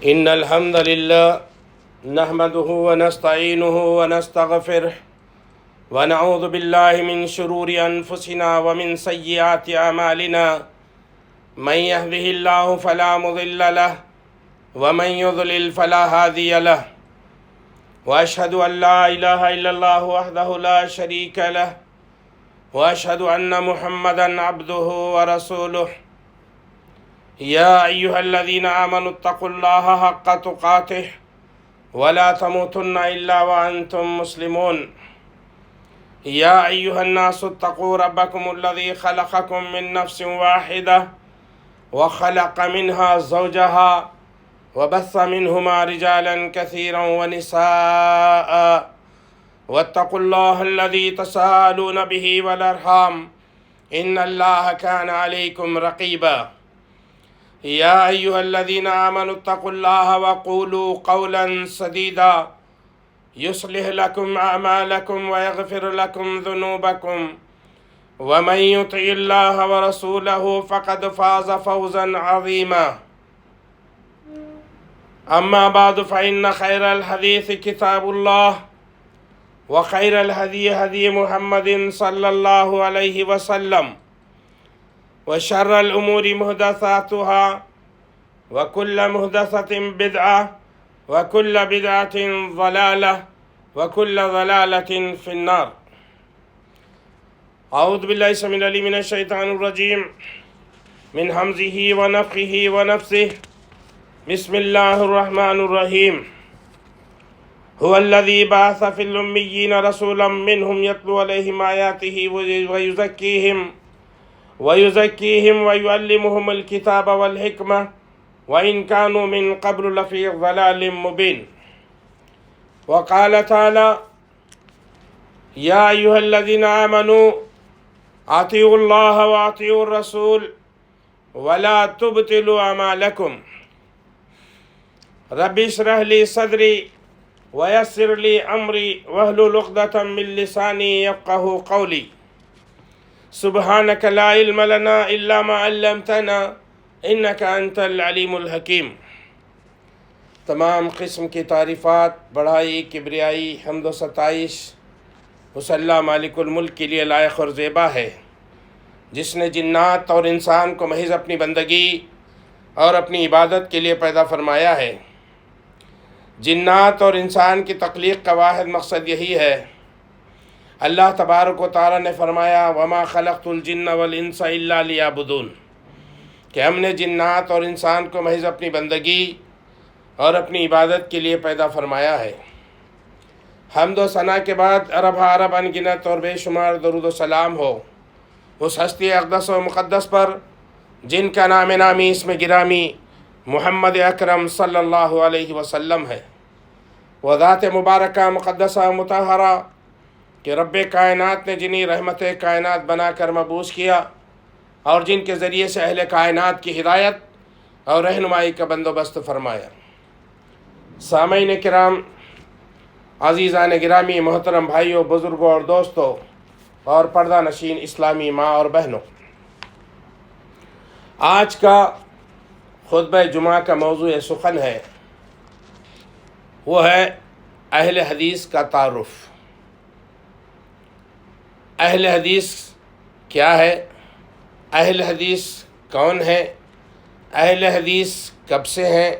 إن الحمد لله نحمده ونستعينه ونستغفره ونعوذ بالله من شرور أنفسنا ومن سيئات أعمالنا من يهده الله فلا مضل له ومن يضلل فلا هادي له وأشهد أن لا إله إلا الله وحده لا شريك له وأشهد أن محمدا عبده ورسوله يا أيها الذين آمنوا اتقوا الله حق تقاته ولا تموتن إلا وأنتم مسلمون يا أيها الناس اتقوا ربكم الذي خلقكم من نفس واحدة وخلق منها زوجها وبث منهما رجالا كثيرا ونساء واتقوا الله الذي تساءلون به والأرحام إن الله كان عليكم رقيبا يا أيها الذين آمنوا اتقوا الله وقولوا قولا سديدا يصلح لكم أعمالكم ويغفر لكم ذنوبكم ومن يطع الله ورسوله فقد فاز فوزا عظيما أما بعد فإن خير الحديث كتاب الله وخير الهدي هدي محمد صلى الله عليه وسلم وشر الأمور محدثاتها وكل محدثة بدعة وكل بدعة ضلالة وكل ضلالة في النار. أعوذ بالله السميع العليم من الشيطان الرجيم من همزه ونفخه ونفثه. بسم الله الرحمن الرحيم. هو الذي بعث في الأميين رسولا منهم يتلو عليهم آياته ويزكيهم ويعلمهم الكتاب والحكمة وإن كانوا من قبل لفي ضلال مبين. وقال تعالى يا أيها الذين آمنوا أطيعوا الله وأطيعوا الرسول ولا تبطلوا أعمالكم رب اشرح لي صدري ويسر لي أمري واحلل عقدة من لساني يفقهوا قولي سبحانك لا علم لنا إلا ما علمتنا إنك أنت العليم الحكيم. تمام قسم کی تعریفات، بڑائی، کبریائی، حمد و ستائش اس اللہ مالک الملک کے لیے لائق اور زیبا ہے، جس نے جنات اور انسان کو محض اپنی بندگی اور اپنی عبادت کے لیے پیدا فرمایا ہے۔ جنات اور انسان کی تخلیق کا واحد مقصد یہی ہے۔ اللہ تبارک و تعالیٰ نے فرمایا وما خلقت الجن والانس الا لیعبدون، کہ ہم نے جنات اور انسان کو محض اپنی بندگی اور اپنی عبادت کے لیے پیدا فرمایا ہے۔ حمد و ثنا کے بعد ارب ارب انگنت اور بے شمار درود و سلام ہو اس ہستی اقدس و مقدس پر جن کا نام نامی اسم گرامی محمد اکرم صلی اللہ علیہ وسلم ہے۔ وہ ذات مبارکہ مقدسہ مطہرہ کہ رب کائنات نے جنہیں رحمت کائنات بنا کر مبعوث کیا اور جن کے ذریعے سے اہل کائنات کی ہدایت اور رہنمائی کا بندوبست فرمایا۔ سامعین کرام، عزیزان گرامی، محترم بھائیوں، بزرگوں اور دوستوں اور پردہ نشین اسلامی ماں اور بہنوں، آج کا خطبہ جمعہ کا موضوع سخن ہے، وہ ہے اہل حدیث کا تعارف۔ اہل حدیث کیا ہے؟ اہل حدیث کون ہے؟ اہل حدیث کب سے ہیں؟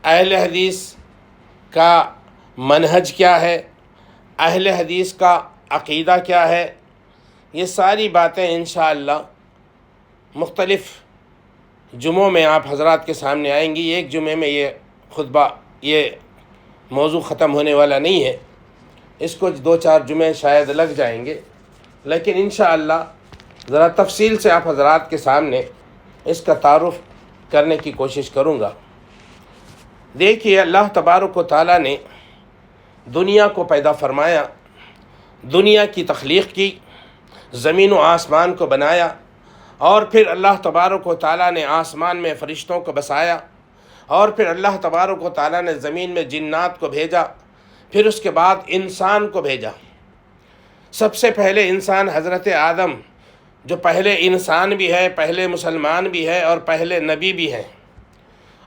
اہل حدیث کا منہج کیا ہے؟ اہل حدیث کا عقیدہ کیا ہے؟ یہ ساری باتیں انشاءاللہ مختلف جمعوں میں آپ حضرات کے سامنے آئیں گی۔ ایک جمعے میں یہ خطبہ، یہ موضوع ختم ہونے والا نہیں ہے، اس کو 2-4 جمعے شاید لگ جائیں گے، لیکن انشاءاللہ ذرا تفصیل سے آپ حضرات کے سامنے اس کا تعارف کرنے کی کوشش کروں گا۔ دیکھیے، اللہ تبارک و تعالیٰ نے دنیا کو پیدا فرمایا، دنیا کی تخلیق کی، زمین و آسمان کو بنایا، اور پھر اللہ تبارک و تعالیٰ نے آسمان میں فرشتوں کو بسایا، اور پھر اللہ تبارک و تعالیٰ نے زمین میں جنات کو بھیجا، پھر اس کے بعد انسان کو بھیجا۔ سب سے پہلے انسان حضرت آدم، جو پہلے انسان بھی ہے، پہلے مسلمان بھی ہے اور پہلے نبی بھی ہیں،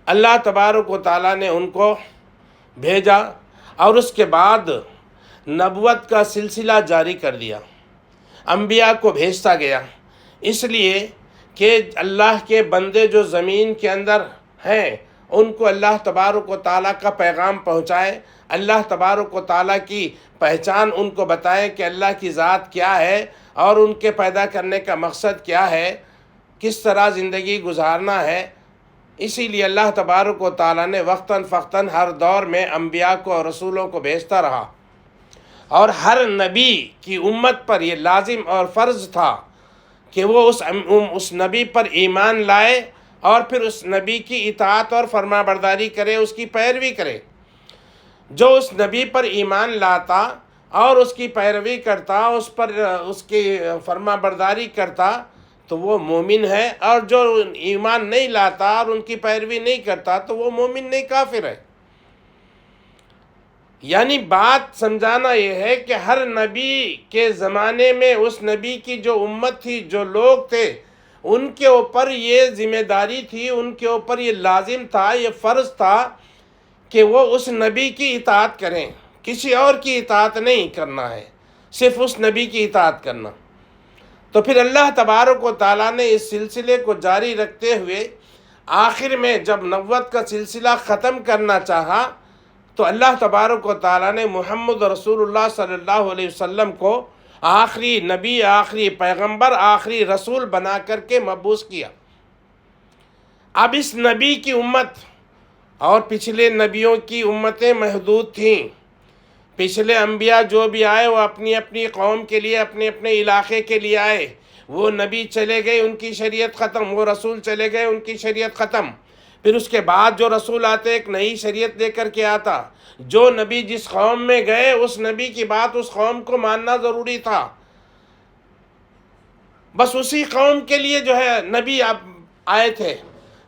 اللہ تبارک و تعالیٰ نے ان کو بھیجا اور اس کے بعد نبوت کا سلسلہ جاری کر دیا، انبیاء کو بھیجتا گیا، اس لیے کہ اللہ کے بندے جو زمین کے اندر ہیں ان کو اللہ تبارک و تعالیٰ کا پیغام پہنچائے، اللہ تبارک و تعالیٰ کی پہچان ان کو بتائے کہ اللہ کی ذات کیا ہے اور ان کے پیدا کرنے کا مقصد کیا ہے، کس طرح زندگی گزارنا ہے۔ اسی لیے اللہ تبارک و تعالیٰ نے وقتاً فوقتاً ہر دور میں انبیاء کو اور رسولوں کو بھیجتا رہا، اور ہر نبی کی امت پر یہ لازم اور فرض تھا کہ وہ اس نبی پر ایمان لائے اور پھر اس نبی کی اطاعت اور فرما برداری کرے، اس کی پیروی کرے۔ جو اس نبی پر ایمان لاتا اور اس کی پیروی کرتا، اس کی فرما برداری کرتا تو وہ مومن ہے، اور جو ایمان نہیں لاتا اور ان کی پیروی نہیں کرتا تو وہ مومن نہیں، کافر ہے۔ یعنی بات سمجھانا یہ ہے کہ ہر نبی کے زمانے میں اس نبی کی جو امت تھی، جو لوگ تھے، ان کے اوپر یہ ذمہ داری تھی، ان کے اوپر یہ لازم تھا، یہ فرض تھا کہ وہ اس نبی کی اطاعت کریں، کسی اور کی اطاعت نہیں کرنا ہے، صرف اس نبی کی اطاعت کرنا۔ تو پھر اللہ تبارک و تعالیٰ نے اس سلسلے کو جاری رکھتے ہوئے آخر میں جب نبوت کا سلسلہ ختم کرنا چاہا تو اللہ تبارک و تعالیٰ نے محمد رسول اللہ صلی اللہ علیہ وسلم کو آخری نبی، آخری پیغمبر، آخری رسول بنا کر کے مبعوث کیا۔ اب اس نبی کی امت اور پچھلے نبیوں کی امتیں محدود تھیں، پچھلے انبیاء جو بھی آئے وہ اپنی اپنی قوم کے لیے، اپنے اپنے علاقے کے لیے آئے، وہ نبی چلے گئے ان کی شریعت ختم، وہ رسول چلے گئے ان کی شریعت ختم، پھر اس کے بعد جو رسول آتے ایک نئی شریعت لے کر کے آتا۔ جو نبی جس قوم میں گئے اس نبی کی بات اس قوم کو ماننا ضروری تھا، بس اسی قوم کے لیے جو ہے نبی آئے تھے۔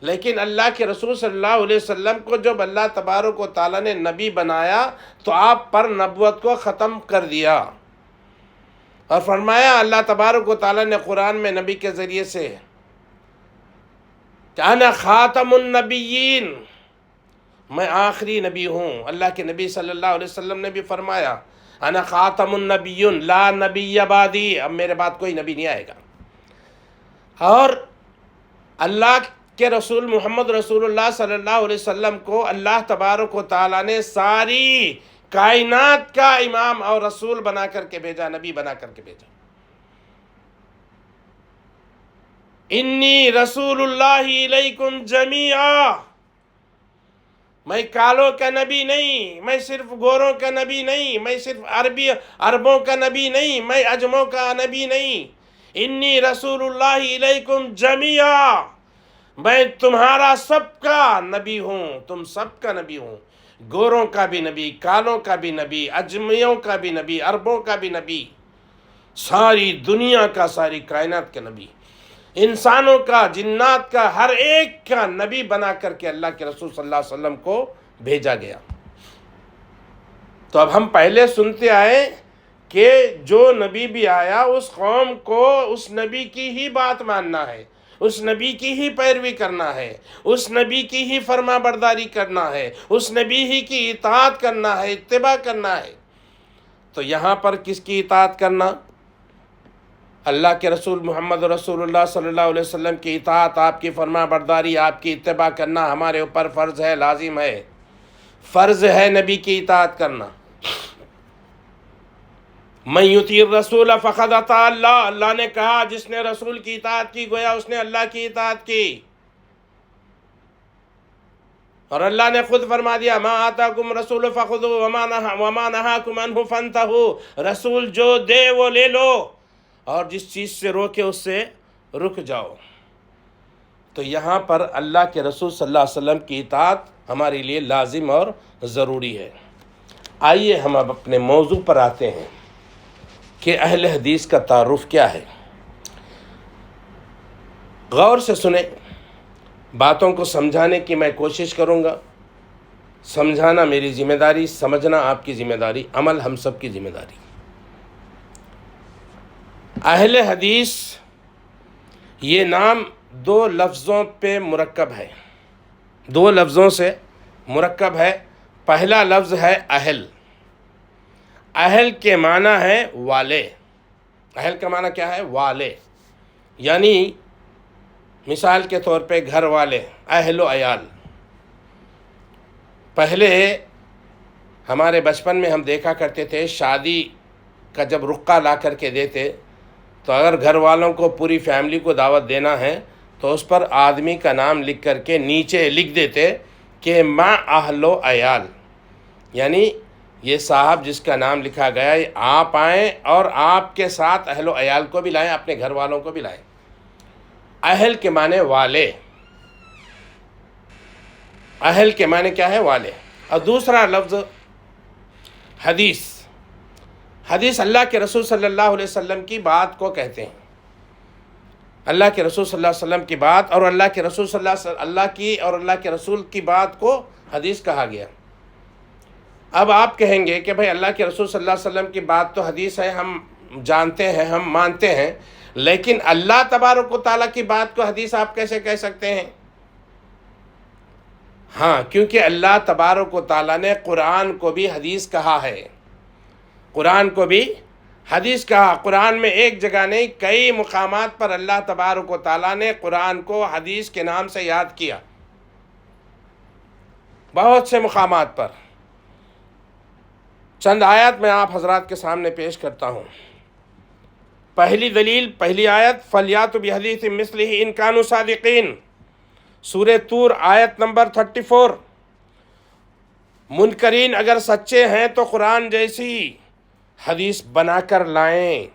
لیکن اللہ کے رسول صلی اللہ علیہ وسلم کو جب اللہ تبارک و تعالیٰ نے نبی بنایا تو آپ پر نبوت کو ختم کر دیا، اور فرمایا اللہ تبارک و تعالیٰ نے قرآن میں نبی کے ذریعے سے کہ انا خاتم النبیین، میں آخری نبی ہوں۔ اللہ کے نبی صلی اللہ علیہ وسلم نے بھی فرمایا انا خاتم النبیین لا نبی بعدی، اب میرے بعد کوئی نبی نہیں آئے گا۔ اور اللہ کے رسول محمد رسول اللہ صلی اللہ علیہ وسلم کو اللہ تبارک و تعالیٰ نے ساری کائنات کا امام اور رسول بنا کر کے بھیجا، نبی بنا کر کے بھیجا۔ انی رسول اللہ علیکم جمیعا، میں کالوں کا نبی نہیں، میں صرف گوروں کا نبی نہیں، میں صرف عربوں کا نبی نہیں، میں عجموں کا نبی نہیں، انی رسول اللہ علیکم جمیعا، میں تمہارا سب کا نبی ہوں، تم سب کا نبی ہوں، گوروں کا بھی نبی، کالوں کا بھی نبی، اجمیوں کا بھی نبی، عربوں کا بھی نبی، ساری دنیا کا، ساری کائنات کا نبی، انسانوں کا، جنات کا، ہر ایک کا نبی بنا کر کے اللہ کے رسول صلی اللہ علیہ وسلم کو بھیجا گیا۔ تو اب ہم پہلے سنتے آئے کہ جو نبی بھی آیا اس قوم کو اس نبی کی ہی بات ماننا ہے، اس نبی کی ہی پیروی کرنا ہے، اس نبی کی ہی فرما برداری کرنا ہے، اس نبی ہی کی اطاعت کرنا ہے، اتباع کرنا ہے۔ تو یہاں پر کس کی اطاعت کرنا؟ اللہ کے رسول محمد رسول اللہ صلی اللہ علیہ وسلم کی اطاعت، آپ کی فرما برداری، آپ کی اتباع کرنا ہمارے اوپر فرض ہے، لازم ہے، فرض ہے نبی کی اطاعت کرنا۔ من یطیع الرسول فقد اطاع اللہ، اللہ نے کہا جس نے رسول کی اطاعت کی گویا اس نے اللہ کی اطاعت کی، اور اللہ نے خود فرما دیا ما آتاکم رسول فخذوہ وما نہاکم عنہ فانتہوا، رسول جو دے وہ لے لو اور جس چیز سے روکے اس سے رک جاؤ۔ تو یہاں پر اللہ کے رسول صلی اللہ علیہ وسلم کی اطاعت ہمارے لیے لازم اور ضروری ہے۔ آئیے ہم اب اپنے موضوع پر آتے ہیں کہ اہل حدیث کا تعارف کیا ہے۔ غور سے سنیں، باتوں کو سمجھانے کی میں کوشش کروں گا، سمجھانا میری ذمہ داری، سمجھنا آپ کی ذمہ داری، عمل ہم سب کی ذمہ داری۔ اہل حدیث یہ نام دو لفظوں پہ مرکب ہے، دو لفظوں سے مرکب ہے۔ پہلا لفظ ہے اہل۔ اہل کے معنی ہے والے۔ اہل کا معنی کیا ہے؟ والے، یعنی مثال کے طور پہ گھر والے، اہل و عیال۔ پہلے ہمارے بچپن میں ہم دیکھا کرتے تھے، شادی کا جب رقعہ لا کر کے دیتے تو اگر گھر والوں کو پوری فیملی کو دعوت دینا ہے تو اس پر آدمی کا نام لکھ کر کے نیچے لکھ دیتے کہ ما اہل و عیال، یعنی یہ صاحب جس کا نام لکھا گیا ہے آپ آئیں اور آپ کے ساتھ اہل و عیال کو بھی لائیں، اپنے گھر والوں کو بھی لائیں۔ اہل کے معنی والے، اہل کے معنی کیا ہے؟ والے۔ اور دوسرا لفظ حدیث۔ حدیث اللہ کے رسول صلی اللہ علیہ وسلم کی بات کو کہتے ہیں۔ اللہ کے رسول صلی اللہ علیہ وسلم کی بات اور اللہ کے رسول صلی اللہ کی اور اللہ کے رسول کی بات کو حدیث کہا گیا۔ اب آپ کہیں گے کہ بھائی اللہ کے رسول صلی اللہ علیہ وسلم کی بات تو حدیث ہے، ہم جانتے ہیں، ہم مانتے ہیں، لیکن اللہ تبارک و تعالیٰ کی بات کو حدیث آپ کیسے کہہ سکتے ہیں؟ ہاں، کیونکہ اللہ تبارک و تعالیٰ نے قرآن کو بھی حدیث کہا ہے۔ قرآن کو بھی حدیث کہا۔ قرآن میں ایک جگہ نہیں، کئی مقامات پر اللہ تبارک و تعالیٰ نے قرآن کو حدیث کے نام سے یاد کیا، بہت سے مقامات پر۔ چند آیات میں آپ حضرات کے سامنے پیش کرتا ہوں۔ پہلی دلیل، پہلی آیت، فَلْيَأْتُوا بِحَدِيثٍ مِثْلِهِ إِن كَانُوا صَادِقِينَ، سورہ طور آیت نمبر 34۔ منکرین اگر سچے ہیں تو قرآن جیسی حدیث بنا کر لائیں۔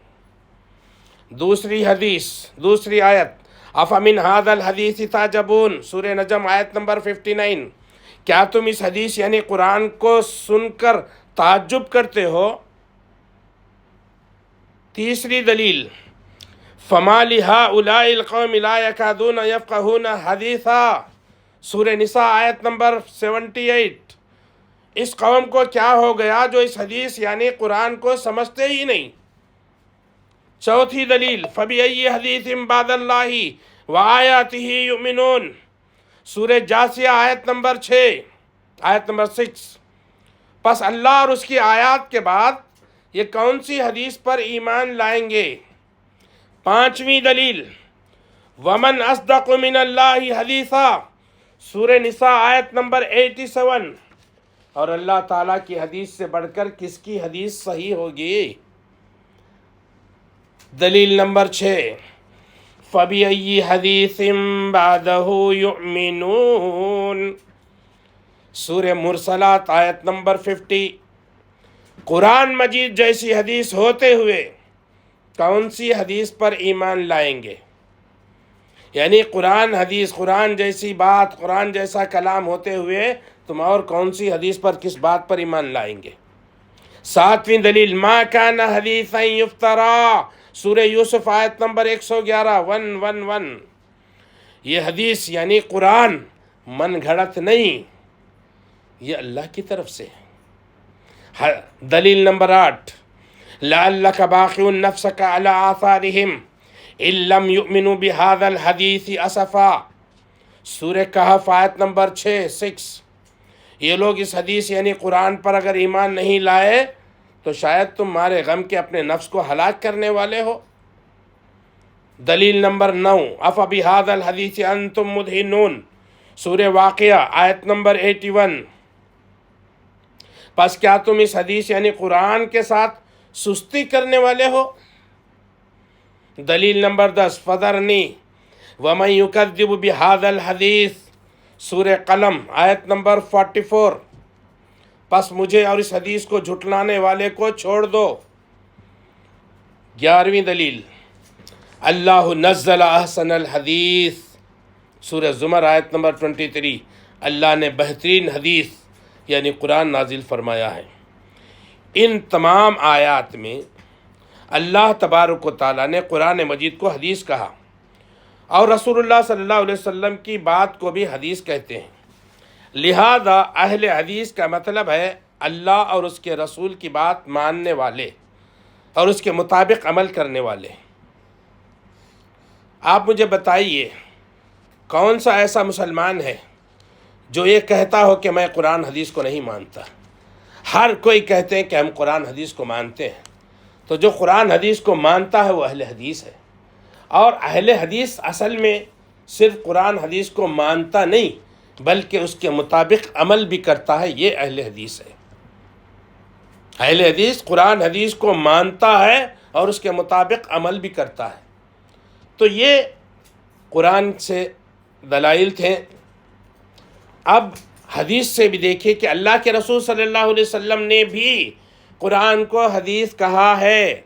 دوسری حدیث، دوسری آیت، أَفَمِنْ هَذَا الْحَدِيثِ تَعْجَبُونَ، سورہ نجم آیت نمبر 59۔ کیا تم اس حدیث یعنی قرآن کو سن کر تعجب کرتے ہو؟ تیسری دلیل، فَمَا لِهَٰؤُلَاءِ الْقَوْمِ لَا يَكَادُونَ يَفْقَهُونَ حَدِيثًا، سورہ نساء آیت نمبر 78۔ اس قوم کو کیا ہو گیا جو اس حدیث یعنی قرآن کو سمجھتے ہی نہیں۔ چوتھی دلیل، فَبِأَيِّ حَدِيثٍ بَعْدَ اللَّهِ وَآيَاتِهِ يُؤْمِنُونَ، سورہ جاثیہ آیت نمبر 6، آیت نمبر 6۔ پس اللہ اور اس کی آیات کے بعد یہ کون سی حدیث پر ایمان لائیں گے؟ پانچویں دلیل، وَمَنْ أَصْدَقُ مِنَ اللَّهِ حَدِيثًا، سورہ نساء آیت نمبر 87۔ اور اللہ تعالیٰ کی حدیث سے بڑھ کر کس کی حدیث صحیح ہوگی؟ دلیل نمبر 6، فَبِأَيِّ حَدِيثٍ بَعْدَهُ يُؤْمِنُونَ، سورہ مرسلات آیت نمبر 50۔ قرآن مجید جیسی حدیث ہوتے ہوئے کون سی حدیث پر ایمان لائیں گے؟ یعنی قرآن حدیث، قرآن جیسی بات، قرآن جیسا کلام ہوتے ہوئے تم اور کون سی حدیث پر، کس بات پر ایمان لائیں گے؟ ساتویں دلیل، ما کان حدیثا یفترا، سورہ یوسف آیت نمبر 111، 111۔ یہ حدیث یعنی قرآن من گھڑت نہیں، یہ اللہ کی طرف سے۔ دلیل نمبر 8، لَعَلَّكَ بَاخِعٌ نَفْسَكَ عَلَىٰ آثَارِهِمْ إِن لَّمْ يُؤْمِنُوا بِهَٰذَا الْحَدِيثِ أَسَفًا، سورہ کہف آیت نمبر 6۔ یہ لوگ اس حدیث یعنی قرآن پر اگر ایمان نہیں لائے تو شاید تم مارے غم کے اپنے نفس کو ہلاک کرنے والے ہو۔ دلیل نمبر 9، أَفَبِهَٰذَا الْحَدِيثِ أَنْتُم مُدْهِنُونَ، سورہ واقعہ آیت نمبر 81۔ پس کیا تم اس حدیث یعنی قرآن کے ساتھ سستی کرنے والے ہو؟ دلیل نمبر 10، فَذَرْنِي وَمَن يُكَذِّبُ بِهَٰذَا الْحَدِيثِ، سورہ قلم آیت نمبر 44۔ پس مجھے اور اس حدیث کو جھٹلانے والے کو چھوڑ دو۔ 11ویں دلیل، اللہ نزل احسن الحدیث، سورہ زمر آیت نمبر 23۔ اللہ نے بہترین حدیث یعنی قرآن نازل فرمایا ہے۔ ان تمام آیات میں اللہ تبارک و تعالیٰ نے قرآن مجید کو حدیث کہا اور رسول اللہ صلی اللہ علیہ وسلم کی بات کو بھی حدیث کہتے ہیں۔ لہذا اہل حدیث کا مطلب ہے اللہ اور اس کے رسول کی بات ماننے والے اور اس کے مطابق عمل کرنے والے۔ آپ مجھے بتائیے کون سا ایسا مسلمان ہے جو یہ کہتا ہو کہ میں قرآن حدیث کو نہیں مانتا. ہر کوئی کہتے ہیں کہ ہم قرآن حدیث کو مانتے ہیں. تو جو قرآن حدیث کو مانتا ہے وہ اہل حدیث ہے. اور اہل حدیث اصل میں صرف قرآن حدیث کو مانتا نہیں بلکہ اس کے مطابق عمل بھی کرتا ہے. یہ اہل حدیث ہے. اہل حدیث قرآن حدیث کو مانتا ہے اور اس کے مطابق عمل بھی کرتا ہے. تو یہ قرآن سے دلائل تھے. اب حدیث سے بھی دیکھیں کہ اللہ کے رسول صلی اللہ علیہ وسلم نے بھی قرآن کو حدیث کہا ہے.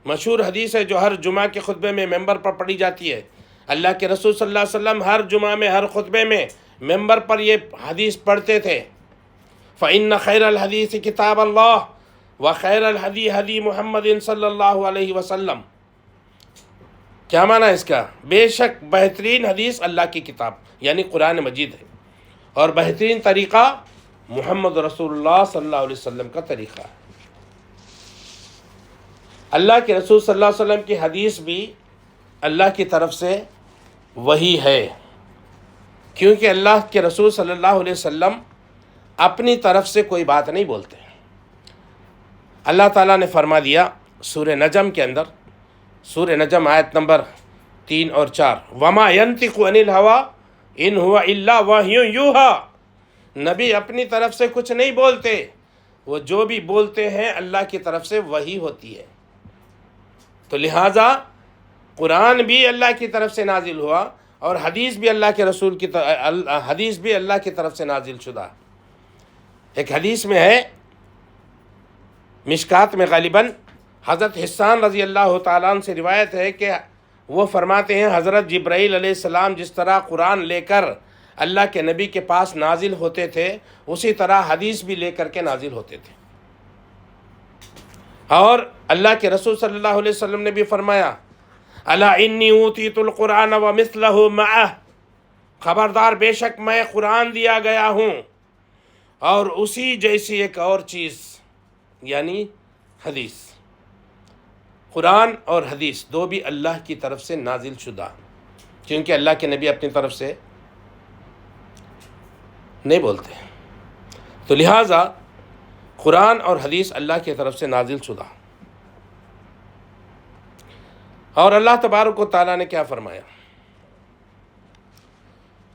مشہور حدیث ہے جو ہر جمعہ کے خطبے میں ممبر پر پڑھی جاتی ہے. اللہ کے رسول صلی اللہ علیہ وسلم ہر جمعہ میں ہر خطبے میں ممبر پر یہ حدیث پڑھتے تھے. فَإِنَّ خَيْرَ الْحَدِيثِ كِتَابَ اللَّهِ وَخَيْرَ الْهَدِي هَدِي مُحَمَّدٍ صلی اللہ علیہ وسلم. کیا معنی اس کا؟ بے شک بہترین حدیث اللہ کی کتاب یعنی قرآن مجید ہے اور بہترین طریقہ محمد رسول اللہ صلی اللہ علیہ وسلم کا طریقہ ہے. اللہ کے رسول صلی اللہ علیہ وسلم کی حدیث بھی اللہ کی طرف سے وحی ہے، کیونکہ اللہ کے رسول صلی اللہ علیہ وسلم اپنی طرف سے کوئی بات نہیں بولتے. اللہ تعالیٰ نے فرما دیا سورہ نجم کے اندر، سورہ نجم آیت نمبر 3 اور 4، وَمَا يَنْتِقُ عَنِ الْهَوَىٰ إِنْ هُوَ إِلَّا وَحْيٌ يُوحَىٰ. نبی اپنی طرف سے کچھ نہیں بولتے، وہ جو بھی بولتے ہیں اللہ کی طرف سے وحی ہوتی ہے. تو لہٰذا قرآن بھی اللہ کی طرف سے نازل ہوا اور حدیث بھی اللہ کے رسول کی حدیث بھی اللہ کی طرف سے نازل شدہ. ایک حدیث میں ہے مشکات میں غالباً حضرت حسان رضی اللہ تعالیٰ عنہ سے روایت ہے کہ وہ فرماتے ہیں حضرت جبرائیل علیہ السلام جس طرح قرآن لے کر اللہ کے نبی کے پاس نازل ہوتے تھے اسی طرح حدیث بھی لے کر کے نازل ہوتے تھے. اور اللہ کے رسول صلی اللہ علیہ وسلم نے بھی فرمایا الا انی اوتیت القرآن ومثلہ معہ، خبردار بے شک میں قرآن دیا گیا ہوں اور اسی جیسی ایک اور چیز یعنی حدیث. قرآن اور حدیث دو بھی اللہ کی طرف سے نازل شدہ، کیونکہ اللہ کے نبی اپنی طرف سے نہیں بولتے. تو لہٰذا قرآن اور حدیث اللہ کی طرف سے نازل شدہ. اور اللہ تبارک و تعالیٰ نے کیا فرمایا؟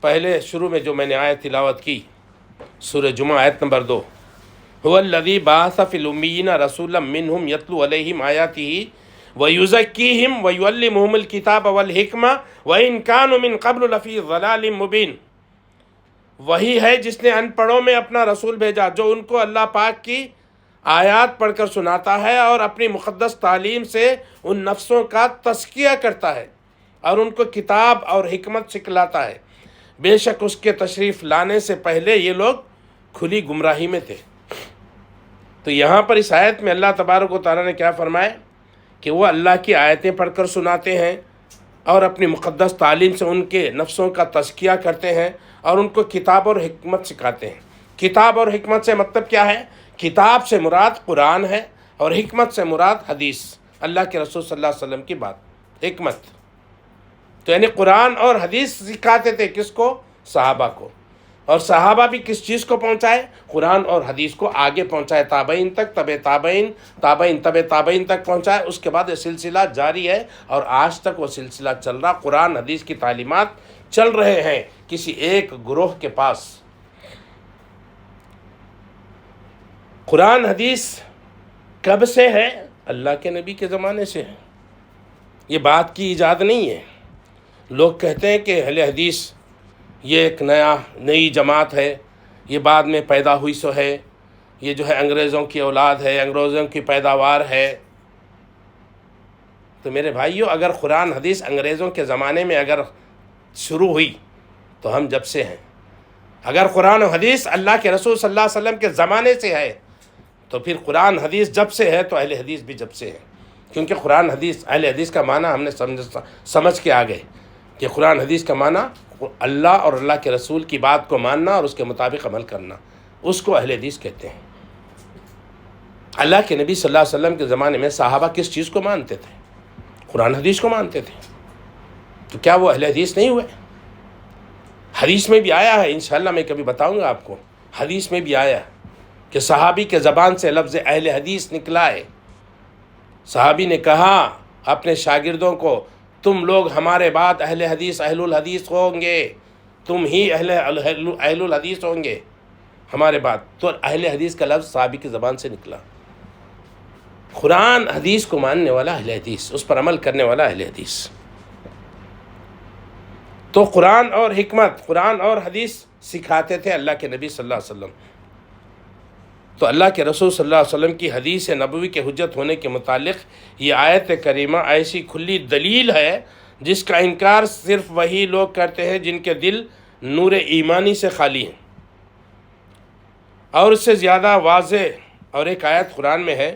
پہلے شروع میں جو میں نے آیت تلاوت کی سورہ جمعہ آیت نمبر 2، هو الذی بعث فی الامیین رسولا منہم یتلو علیہم آیاتہ ویزکیہم ویعلمہم الکتاب والحکمہ وإن کانوا من قبل لفی ضلال مبین. وہی ہے جس نے ان پڑھوں میں اپنا رسول بھیجا جو ان کو اللہ پاک کی آیات پڑھ کر سناتا ہے اور اپنی مقدس تعلیم سے ان نفسوں کا تزکیہ کرتا ہے اور ان کو کتاب اور حکمت سکھلاتا ہے. بے شک اس کے تشریف لانے سے پہلے یہ لوگ کھلی گمراہی میں تھے. تو یہاں پر اس آیت میں اللہ تبارک و تعالیٰ نے کیا فرمایا کہ وہ اللہ کی آیتیں پڑھ کر سناتے ہیں اور اپنی مقدس تعلیم سے ان کے نفسوں کا تزکیہ کرتے ہیں اور ان کو کتاب اور حکمت سکھاتے ہیں. کتاب اور حکمت سے مطلب کیا ہے؟ کتاب سے مراد قرآن ہے اور حکمت سے مراد حدیث، اللہ کے رسول صلی اللہ علیہ وسلم کی بات. حکمت تو یعنی قرآن اور حدیث سکھاتے تھے کس کو؟ صحابہ کو. اور صحابہ بھی کس چیز کو پہنچائے؟ قرآن اور حدیث کو آگے پہنچائے، تابعین تک، تبع تابعین، تابعین تبع تابعین تک پہنچائے. اس کے بعد یہ سلسلہ جاری ہے اور آج تک وہ سلسلہ چل رہا. قرآن حدیث کی تعلیمات چل رہے ہیں کسی ایک گروہ کے پاس. قرآن حدیث کب سے ہے؟ اللہ کے نبی کے زمانے سے ہے. یہ بات کی ایجاد نہیں ہے. لوگ کہتے ہیں کہ اہل حدیث یہ ایک نئی جماعت ہے، یہ بعد میں پیدا ہوئی سو ہے، یہ جو ہے انگریزوں کی اولاد ہے، انگریزوں کی پیداوار ہے. تو میرے بھائیوں اگر قرآن حدیث انگریزوں کے زمانے میں اگر شروع ہوئی تو ہم جب سے ہیں. اگر قرآن و حدیث اللہ کے رسول صلی اللہ علیہ وسلم کے زمانے سے ہے تو پھر قرآن حدیث جب سے ہے تو اہل حدیث بھی جب سے ہے. کیونکہ قرآن حدیث اہل حدیث کا معنی ہم نے سمجھ کے آ گئے کہ قرآن حدیث کا معنی اللہ اور اللہ کے رسول کی بات کو ماننا اور اس کے مطابق عمل کرنا، اس کو اہل حدیث کہتے ہیں. اللہ کے نبی صلی اللہ علیہ وسلم کے زمانے میں صحابہ کس چیز کو مانتے تھے؟ قرآن حدیث کو مانتے تھے. تو کیا وہ اہل حدیث نہیں ہوئے؟ حدیث میں بھی آیا ہے، انشاءاللہ میں کبھی بتاؤں گا آپ کو، حدیث میں بھی آیا کہ صحابی کے زبان سے لفظ اہل حدیث نکلا ہے۔ صحابی نے کہا اپنے شاگردوں کو، تم لوگ ہمارے بعد اہل حدیث اہل الحدیث ہوں گے، تم ہی اہل الحدیث ہوں گے ہمارے بعد۔ تو اہل حدیث کا لفظ صحابی کی زبان سے نکلا۔ قرآن حدیث کو ماننے والا اہل حدیث، اس پر عمل کرنے والا اہل حدیث۔ تو قرآن اور حکمت، قرآن اور حدیث سکھاتے تھے اللہ کے نبی صلی اللہ علیہ وسلم۔ تو اللہ کے رسول صلی اللہ علیہ وسلم کی حدیث نبوی کے حجت ہونے کے متعلق یہ آیت کریمہ ایسی کھلی دلیل ہے جس کا انکار صرف وہی لوگ کرتے ہیں جن کے دل نور ایمانی سے خالی ہیں۔ اور اس سے زیادہ واضح اور ایک آیت قرآن میں ہے،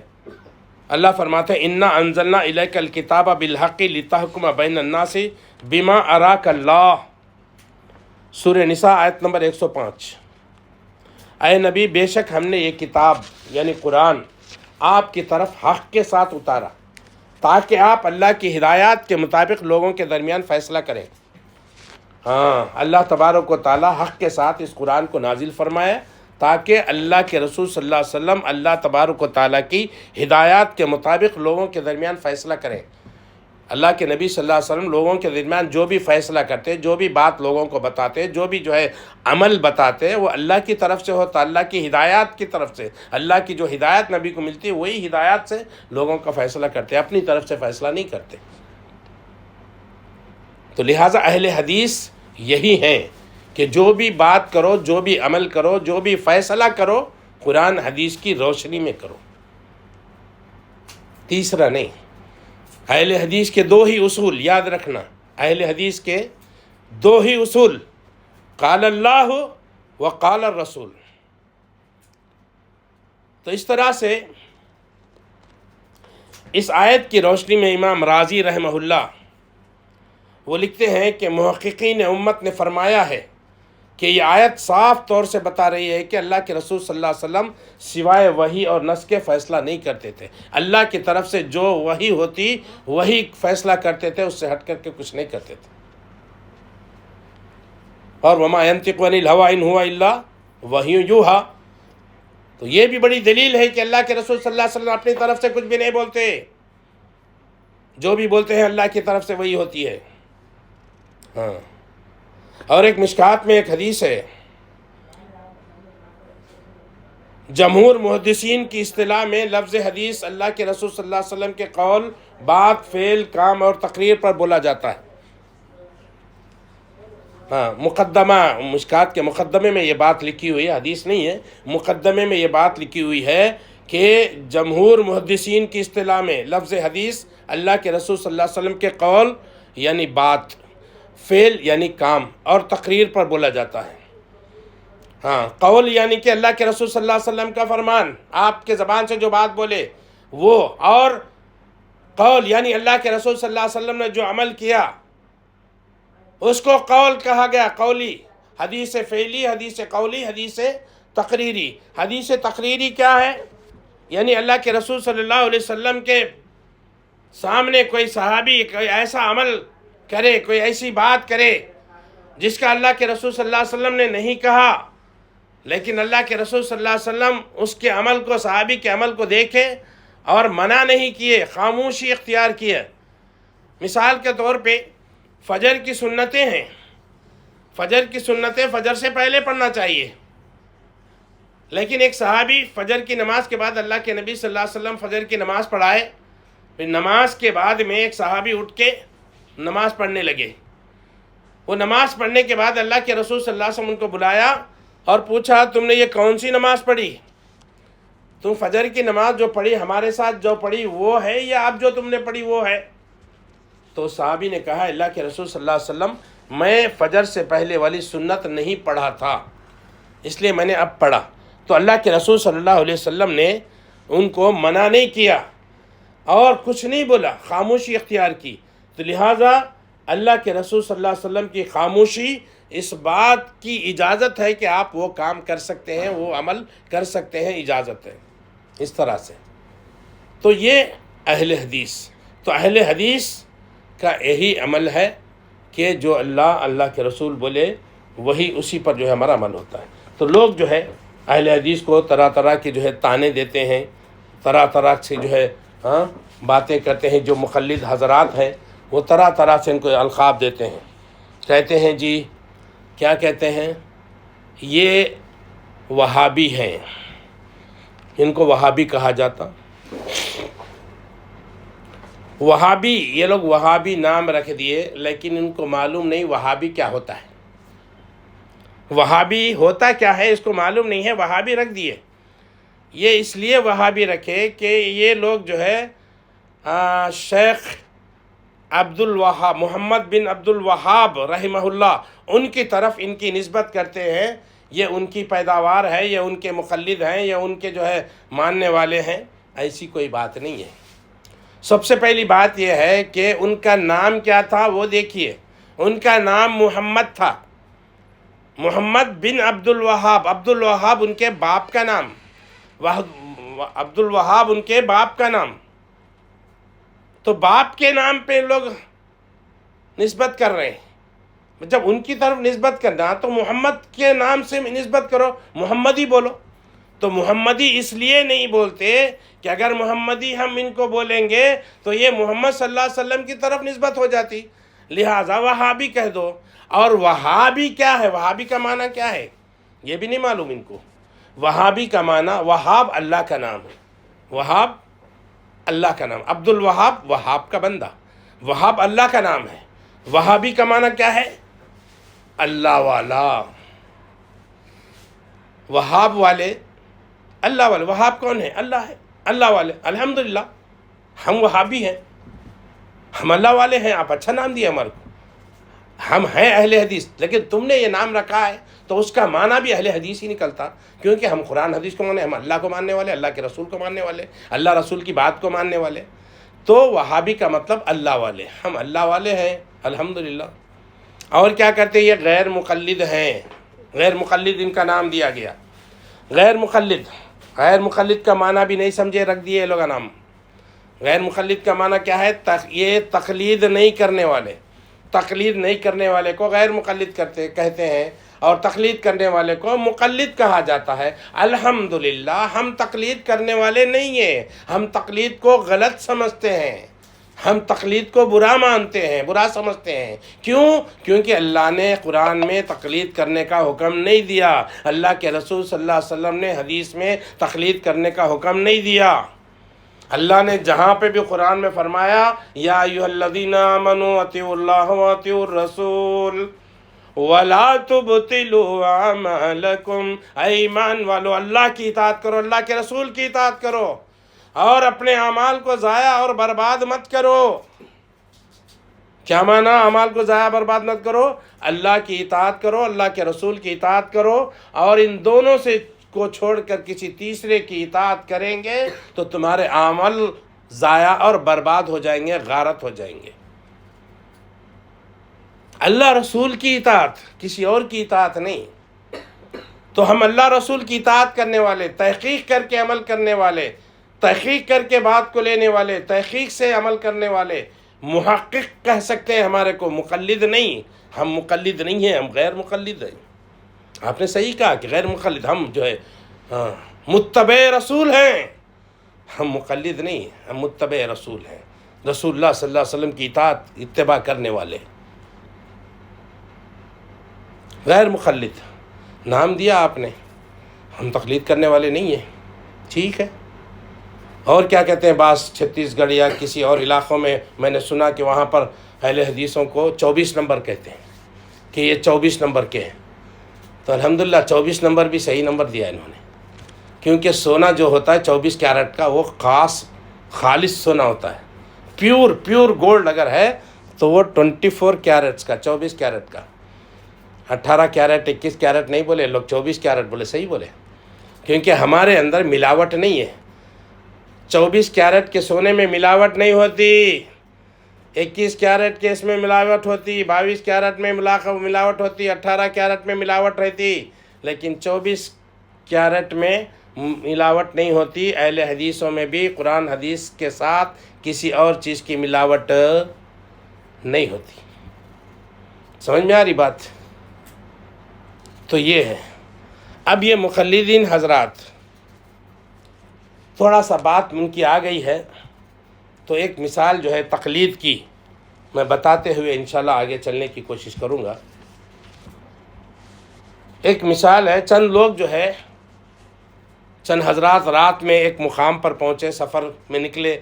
اللہ فرماتے ہیں انا انزلنا الیک الکتاب بالحق لتحکم بین الناس بما اراک اللہ، سورہ نساء آیت نمبر 105۔ اے نبی، بے شک ہم نے یہ کتاب یعنی قرآن آپ کی طرف حق کے ساتھ اتارا تاکہ آپ اللہ کی ہدایات کے مطابق لوگوں کے درمیان فیصلہ کریں۔ ہاں، اللہ تبارک و تعالی حق کے ساتھ اس قرآن کو نازل فرمایا تاکہ اللہ کے رسول صلی اللہ علیہ وسلم اللہ تبارک و تعالیٰ کی ہدایات کے مطابق لوگوں کے درمیان فیصلہ کریں۔ اللہ کے نبی صلی اللہ علیہ وسلم لوگوں کے درمیان جو بھی فیصلہ کرتے، جو بھی بات لوگوں کو بتاتے، جو بھی عمل بتاتے، وہ اللہ کی طرف سے ہوتا، اللہ کی ہدایات کی طرف سے۔ اللہ کی جو ہدایت نبی کو ملتی ہے وہی ہدایات سے لوگوں کا فیصلہ کرتے، اپنی طرف سے فیصلہ نہیں کرتے۔ تو لہٰذا اہل حدیث یہی ہیں کہ جو بھی بات کرو، جو بھی عمل کرو، جو بھی فیصلہ کرو، قرآن حدیث کی روشنی میں کرو، تیسرا نہیں۔ اہل حدیث کے دو ہی اصول یاد رکھنا، اہل حدیث کے دو ہی اصول، قال اللہ و قال الرسول۔ تو اس طرح سے اس آیت کی روشنی میں امام رازی رحمہ اللہ وہ لکھتے ہیں کہ محققین امت نے فرمایا ہے کہ یہ آیت صاف طور سے بتا رہی ہے کہ اللہ کے رسول صلی اللہ علیہ وسلم سوائے وحی اور نص کے فیصلہ نہیں کرتے تھے۔ اللہ کی طرف سے جو وحی ہوتی وہی فیصلہ کرتے تھے، اس سے ہٹ کر کے کچھ نہیں کرتے تھے۔ اور وما ينطق عن الهوى ان هو الا وحی یوحی، تو یہ بھی بڑی دلیل ہے کہ اللہ کے رسول صلی اللہ علیہ وسلم اپنی طرف سے کچھ بھی نہیں بولتے، جو بھی بولتے ہیں اللہ کی طرف سے وہی ہوتی ہے۔ ہاں، اور ایک مشکات میں ایک حدیث ہے، جمہور محدثین کی اصطلاح میں لفظ حدیث اللہ کے رسول صلی اللہ علیہ وسلم کے قول، بات، فعل، کام اور تقریر پر بولا جاتا ہے۔ ہاں، مقدمہ، مشکات کے مقدمے میں یہ بات لکھی ہوئی ہے، حدیث نہیں ہے، مقدمے میں یہ بات لکھی ہوئی ہے کہ جمہور محدثین کی اصطلاح میں لفظ حدیث اللہ کے رسول صلی اللہ علیہ وسلم کے قول یعنی بات، فعل یعنی کام اور تقریر پر بولا جاتا ہے۔ ہاں، قول یعنی کہ اللہ کے رسول صلی اللہ علیہ وسلم کا فرمان، آپ کے زبان سے جو بات بولے وہ، اور قول یعنی اللہ کے رسول صلی اللہ علیہ وسلم نے جو عمل کیا اس کو قول کہا گیا، قولی۔ حدیث فعلی، حدیث قولی، حدیث تقریری۔ حدیث تقریری کیا ہے؟ یعنی اللہ کے رسول صلی اللہ علیہ وسلم کے سامنے کوئی صحابی کوئی ایسا عمل کرے، کوئی ایسی بات کرے جس کا اللہ کے رسول صلی اللہ علیہ وسلم نے نہیں کہا، لیکن اللہ کے رسول صلی اللہ علیہ وسلم اس کے عمل کو، صحابی کے عمل کو دیکھے اور منع نہیں کیے، خاموشی اختیار کیے۔ مثال کے طور پہ فجر کی سنتیں ہیں، فجر کی سنتیں فجر سے پہلے پڑھنا چاہیے، لیکن ایک صحابی فجر کی نماز کے بعد اللہ کے نبی صلی اللہ علیہ وسلم فجر کی نماز پڑھائے، پھر نماز کے بعد میں ایک صحابی اٹھ کے نماز پڑھنے لگے۔ وہ نماز پڑھنے کے بعد اللہ کے رسول صلی اللہ علیہ وسلم ان کو بلایا اور پوچھا، تم نے یہ کون سی نماز پڑھی؟ تم فجر کی نماز جو پڑھی ہمارے ساتھ جو پڑھی وہ ہے یا اب جو تم نے پڑھی وہ ہے؟ تو صحابی نے کہا، اللہ کے رسول صلی اللہ علیہ وسلم میں فجر سے پہلے والی سنت نہیں پڑھا تھا، اس لیے میں نے اب پڑھا۔ تو اللہ کے رسول صلی اللہ علیہ وسلم نے ان کو منع نہیں کیا اور کچھ نہیں بولا، خاموشی اختیار کی۔ تو لہٰذا اللہ کے رسول صلی اللہ علیہ وسلم کی خاموشی اس بات کی اجازت ہے کہ آپ وہ کام کر سکتے ہیں، وہ عمل کر سکتے ہیں، اجازت ہے اس طرح سے۔ تو یہ اہل حدیث، تو اہل حدیث کا یہی عمل ہے کہ جو اللہ کے رسول بولے وہی اسی پر جو ہے ہمارا عمل ہوتا ہے۔ تو لوگ جو ہے اہل حدیث کو طرح طرح کے جو ہے طعنے دیتے ہیں، طرح طرح سے جو ہے باتیں کرتے ہیں۔ جو مقلد حضرات ہیں وہ طرح طرح سے ان کو القاب دیتے ہیں، کہتے ہیں جی کیا کہتے ہیں، یہ وہابی ہیں، ان کو وہابی کہا جاتا۔ وہابی، یہ لوگ وہابی نام رکھ دیے، لیکن ان کو معلوم نہیں وہابی کیا ہوتا ہے، وہابی ہوتا کیا ہے اس کو معلوم نہیں ہے، وہابی رکھ دیے۔ یہ اس لیے وہابی رکھے کہ یہ لوگ جو ہے شیخ عبد الوہاب، محمد بن عبد الوہاب رحمہ اللہ، ان کی طرف ان کی نسبت کرتے ہیں، یہ ان کی پیداوار ہے، یہ ان کے مقلد ہیں، یا ان کے جو ہے ماننے والے ہیں۔ ایسی کوئی بات نہیں ہے۔ سب سے پہلی بات یہ ہے کہ ان کا نام کیا تھا وہ دیکھیے، ان کا نام محمد تھا، محمد بن عبد الوہاب۔ عبد الوہاب ان کے باپ کا نام، عبد الوہاب ان کے باپ کا نام۔ تو باپ کے نام پہ لوگ نسبت کر رہے ہیں، جب ان کی طرف نسبت کرنا تو محمد کے نام سے نسبت کرو، محمدی بولو۔ تو محمدی اس لیے نہیں بولتے کہ اگر محمدی ہم ان کو بولیں گے تو یہ محمد صلی اللہ علیہ وسلم کی طرف نسبت ہو جاتی، لہٰذا وہابی کہہ دو۔ اور وہابی کیا ہے، وہابی کا معنی کیا ہے یہ بھی نہیں معلوم ان کو۔ وہابی کا معنی، وہاب اللہ کا نام ہے، وہاب اللہ کا نام، عبد الوہاب وہاب کا بندہ، وہاب اللہ کا نام ہے۔ وہابی کا معنی کیا ہے، اللہ والا، وہاب والے، اللہ والے۔ وہاب کون ہے، اللہ ہے، اللہ والے۔ الحمدللہ ہم وہابی ہیں، ہم اللہ والے ہیں، آپ اچھا نام دیا ہمارے کو، ہم ہیں اہل حدیث۔ لیکن تم نے یہ نام رکھا ہے تو اس کا معنی بھی اہل حدیث ہی نکلتا، کیونکہ ہم قرآن حدیث کو ماننے، ہم اللہ کو ماننے والے، اللہ کے رسول کو ماننے والے، اللہ رسول کی بات کو ماننے والے۔ تو وہابی کا مطلب اللہ والے، ہم اللہ والے ہیں الحمدللہ۔ اور کیا کرتے ہیں، یہ غیر مقلد ہیں، غیر مقلد ان کا نام دیا گیا۔ غیر مقلد، غیر مقلد کا معنی بھی نہیں سمجھے، رکھ دیے یہ لوگ نام۔ غیر مقلد کا معنی کیا ہے، یہ تقلید نہیں کرنے والے، تقلید نہیں کرنے والے کو غیر مقلد کہتے ہیں، اور تقلید کرنے والے کو مقلد کہا جاتا ہے۔ الحمدللہ ہم تقلید کرنے والے نہیں ہیں، ہم تقلید کو غلط سمجھتے ہیں، ہم تقلید کو برا مانتے ہیں، برا سمجھتے ہیں۔ کیوں؟ کیونکہ اللہ نے قرآن میں تقلید کرنے کا حکم نہیں دیا، اللہ کے رسول صلی اللہ علیہ وسلم نے حدیث میں تقلید کرنے کا حکم نہیں دیا۔ اللہ نے جہاں پہ بھی قرآن میں فرمایا یا ایھا الذین آمنوا اطیعوا اللہ واطیعوا الرسول ولا تبطلوا اعمالکم، اے ایمان والو اللہ کی اطاعت کرو، اللہ کے رسول کی اطاعت کرو، اور اپنے اعمال کو ضائع اور برباد مت کرو۔ کیا معنی اعمال کو ضائع برباد مت کرو؟ اللہ کی اطاعت کرو، اللہ کے رسول کی اطاعت کرو، اور ان دونوں سے کو چھوڑ کر کسی تیسرے کی اطاعت کریں گے تو تمہارے عمل ضائع اور برباد ہو جائیں گے، غارت ہو جائیں گے۔ اللہ رسول کی اطاعت، کسی اور کی اطاعت نہیں۔ تو ہم اللہ رسول کی اطاعت کرنے والے، تحقیق کر کے عمل کرنے والے، تحقیق کر کے بات کو لینے والے، تحقیق سے عمل کرنے والے، محقق کہہ سکتے ہیں ہمارے کو، مقلد نہیں۔ ہم مقلد نہیں ہیں، ہم غیر مقلد ہیں۔ آپ نے صحیح کہا کہ غیر مقلد، ہم جو ہے متبع رسول ہیں، ہم مقلد نہیں، ہم متبع رسول ہیں، رسول اللہ صلی اللہ علیہ وسلم کی اطاعت اتباع کرنے والے۔ غیر مقلد نام دیا آپ نے، ہم تقلید کرنے والے نہیں ہیں، ٹھیک ہے۔ اور کیا کہتے ہیں، بعض چھتیس گڑھ یا کسی اور علاقوں میں نے سنا کہ وہاں پر اہل حدیثوں کو 24 نمبر کہتے ہیں کہ یہ 24 نمبر کے ہیں۔ تو الحمدللہ 24 نمبر بھی صحیح نمبر دیا انہوں نے، کیونکہ سونا جو ہوتا ہے 24 کیرٹ کا وہ خالص سونا ہوتا ہے، پیور گولڈ اگر ہے تو وہ 24 کیرٹس کا، 24 کیرٹ کا، 18 کیرٹ 21 کیرٹ نہیں بولے لوگ، 24 کیرٹ بولے، صحیح بولے، کیونکہ ہمارے اندر ملاوٹ نہیں ہے۔ 24 کیرٹ کے سونے میں ملاوٹ نہیں ہوتی، 21 کیرٹ کے اس میں ملاوٹ ہوتی، 22 کیرٹ میں ملاوٹ ہوتی، 18 کیرٹ میں ملاوٹ رہتی، لیکن 24 کیرٹ میں ملاوٹ نہیں ہوتی۔ اہل حدیثوں میں بھی قرآن حدیث کے ساتھ کسی اور چیز کی ملاوٹ نہیں ہوتی۔ سمجھ میں آ رہی بات؟ تو یہ ہے. اب یہ مقلدین حضرات تھوڑا سا بات ان کی آ گئی ہے، تو ایک مثال جو ہے تقلید کی میں بتاتے ہوئے انشاءاللہ آگے چلنے کی کوشش کروں گا. ایک مثال ہے، چند لوگ جو ہے، چند حضرات رات میں ایک مقام پر پہنچے، سفر میں نکلے،